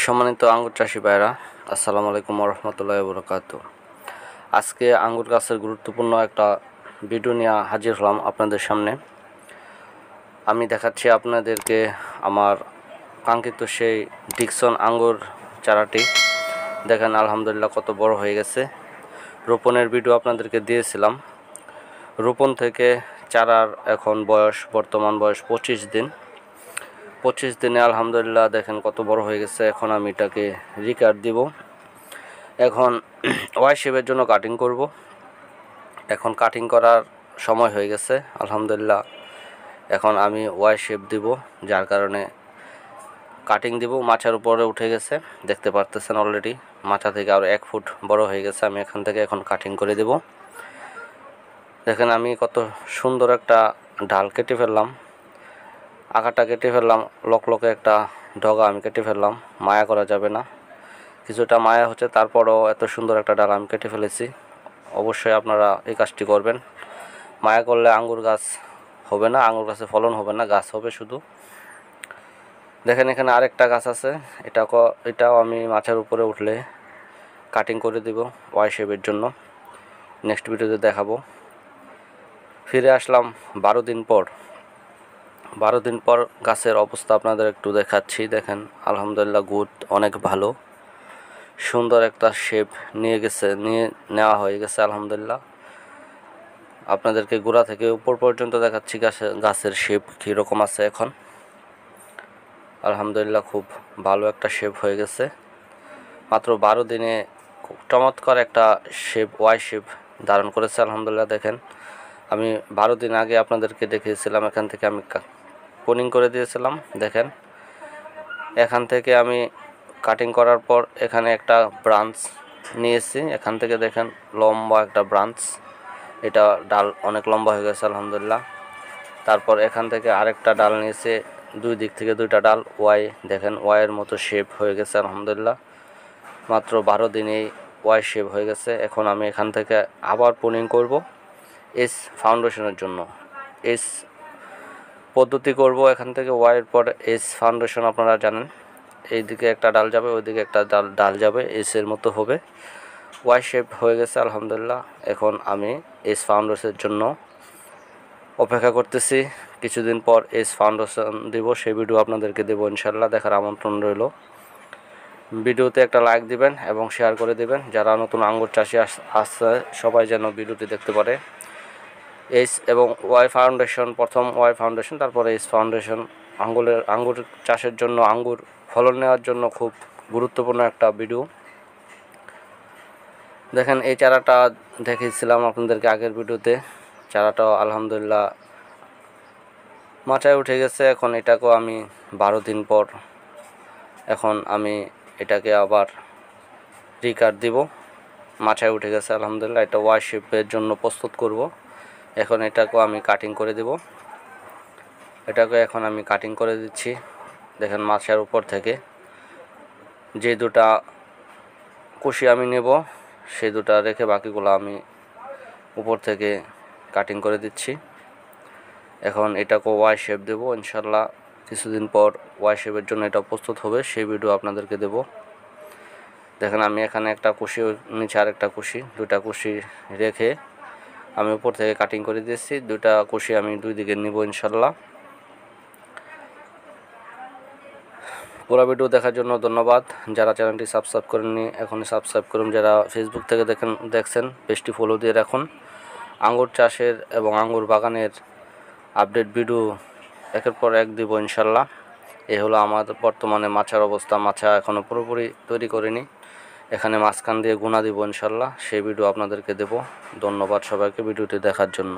সম্মানিত আঙ্গুর চাষি ভাইরা, আসসালামু আলাইকুম রহমতুল্লাহি ওয়া বারাকাতুহু। আজকে আঙ্গুর গাছের গুরুত্বপূর্ণ একটা ভিডিও নিয়ে হাজির হলাম আপনাদের সামনে। আমি দেখাচ্ছি আপনাদেরকে আমার কাঙ্ক্ষিত সেই ডিকসন আঙ্গুর চারাটি। দেখেন আলহামদুলিল্লাহ কত বড় হয়ে গেছে। রোপণের ভিডিও আপনাদেরকে দিয়েছিলাম। রোপণ থেকে চারার এখন বর্তমান বয়স 25 দিন। 25 দিনে আলহামদুলিল্লাহ দেখেন কত বড় হয়ে গেছে। এখন আমি এটাকে রিকার দিব। এখন ওয়াই শেপের জন্য কাটিং করব। এখন কাটিং করার সময় হয়ে গেছে আলহামদুলিল্লাহ। এখন আমি ওয়াই শেপ দিব, যার কারণে কাটিং দিব। মাচার উপরে উঠে গেছে, দেখতে পারতেছেন অলরেডি মাচা থেকে আরও 1 ফুট বড় হয়ে গেছে। আমি এখান থেকে এখন কাটিং করে দেব। দেখেন আমি কত সুন্দর একটা ডাল কেটে ফেললাম, আগাটা কেটে ফেললাম, লকলকে একটা ডগা আমি কেটে ফেললাম। মায়া করা যাবে না, কিছুটা মায়া হচ্ছে, তারপরও এত সুন্দর একটা ডাল আমি কেটে ফেলেছি। অবশ্যই আপনারা এই কাজটি করবেন। মায়া করলে আঙ্গুর গাছ হবে না, আঙ্গুর গাছে ফলন হবে না, গাছ হবে শুধু। দেখেন এখানে আরেকটা গাছ আছে, এটাও আমি মাচার উপরে উঠলে কাটিং করে দিব ওয়াই শেপের জন্য। নেক্সট ভিডিওতে দেখাবো। ফিরে আসলাম 12 দিন পর। 12 দিন পর গাছের অবস্থা আপনাদের একটু দেখাচ্ছি। দেখেন আলহামদুলিল্লাহ গ্রোথ অনেক ভালো, সুন্দর একটা শেপ নেওয়া হয়ে গেছে আলহামদুলিল্লাহ। আপনাদেরকে গোড়া থেকে উপর পর্যন্ত দেখাচ্ছি গাছের শেপ কীরকম আছে এখন। আলহামদুলিল্লাহ খুব ভালো একটা শেপ হয়ে গেছে। মাত্র 12 দিনে খুব চমৎকার একটা শেপ, ওয়াই শেপ ধারণ করেছে আলহামদুলিল্লাহ। দেখেন আমি 12 দিন আগে আপনাদেরকে দেখিয়েছিলাম, এখান থেকে আমি পোনিং করে দিয়েছিলাম। দেখেন এখান থেকে আমি কাটিং করার পর এখানে একটা ব্রাঞ্চ নিয়েছি, এখান থেকে দেখেন লম্বা একটা ব্রাঞ্চ, এটা ডাল অনেক লম্বা হয়ে গেছে আলহামদুলিল্লাহ। তারপর এখান থেকে আরেকটা ডাল নিয়েছে, দুই দিক থেকে দুইটা ডাল ওয়াই, দেখেন ওয়াইয়ের মতো শেপ হয়ে গেছে আলহামদুলিল্লাহ। মাত্র 12 দিনেই ওয়াই শেপ হয়ে গেছে। এখন আমি এখান থেকে আবার পোনিং করব এস ফাউন্ডেশনের জন্য। এস পদ্ধতি করব এখান থেকে ওয়াইয়ের পর এস ফাউন্ডেশন আপনারা জানেন, এইদিকে একটা ডাল যাবে, ওইদিকে একটা ডাল যাবে, এসের মতো হবে। ওয়াই শেপ হয়ে গেছে আলহামদুলিল্লাহ। এখন আমি এস ফাউন্ডেশনের জন্য অপেক্ষা করতেছি। কিছুদিন পর এস ফাউন্ডেশন দিব, সেই ভিডিও আপনাদেরকে দেবো ইনশাল্লাহ। দেখার আমন্ত্রণ রইল। ভিডিওতে একটা লাইক দিবেন এবং শেয়ার করে দিবেন। যারা নতুন আঙ্গুর চাষি আসছে সবাই যেন ভিডিওটি দেখতে পারে। এস এবং ওয়াই ফাউন্ডেশন, প্রথম ওয়াই ফাউন্ডেশন, তারপরে এস ফাউন্ডেশন আঙ্গুর চাষের জন্য, আঙ্গুর ফলন নেওয়ার জন্য খুব গুরুত্বপূর্ণ একটা ভিডিও। দেখেন এই চারাটা দেখিয়েছিলাম আপনাদেরকে আগের ভিডিওতে। চারাটাও আলহামদুলিল্লাহ মাচায় উঠে গেছে। এখন এটাকেও আমি 12 দিন পর এখন আমি এটাকে আবার রিকার দিব। মাচায় উঠে গেছে আলহামদুলিল্লাহ। এটা ওয়াই শেপের জন্য প্রস্তুত করব। এখন এটাকেও আমি কাটিং করে দেব। এটাকে এখন আমি কাটিং করে দিচ্ছি। দেখেন মাচার উপর থেকে যে দুটা কুশি আমি নেব, সেই দুটা রেখে বাকিগুলো আমি উপর থেকে কাটিং করে দিচ্ছি। এখন এটাকে ওয়াই শেপ দেব ইনশাল্লাহ। কিছুদিন পর ওয়াই শেপের জন্য এটা প্রস্তুত হবে, সেই ভিডিও আপনাদেরকে দেব। দেখেন আমি এখানে একটা কুশি, নিচে আরেকটা কুশি, দুইটা কুশি রেখে আমি উপর থেকে কাটিং করে দিয়েছি। দুইটা কুশি আমি দুই দিকে নিব ইনশাল্লাহ। পুরো ভিডিও দেখার জন্য ধন্যবাদ। যারা চ্যানেলটি সাবস্ক্রাইব করেননি এখনই সাবস্ক্রাইব করুন। যারা ফেসবুক থেকে দেখছেন পেজটি ফলো দিয়ে রাখুন। আঙ্গুর চাষের এবং আঙ্গুর বাগানের আপডেট ভিডিও একের পর এক দিব ইনশাল্লাহ। এই হলো আমাদের বর্তমানে মাচার অবস্থা। মাচা এখনও পুরোপুরি তৈরি করিনি, এখানে মাঝখান দিয়ে গুণা দিব ইনশাল্লাহ, সেই ভিডিও আপনাদেরকে দেব। ধন্যবাদ সবাইকে ভিডিওটি দেখার জন্য।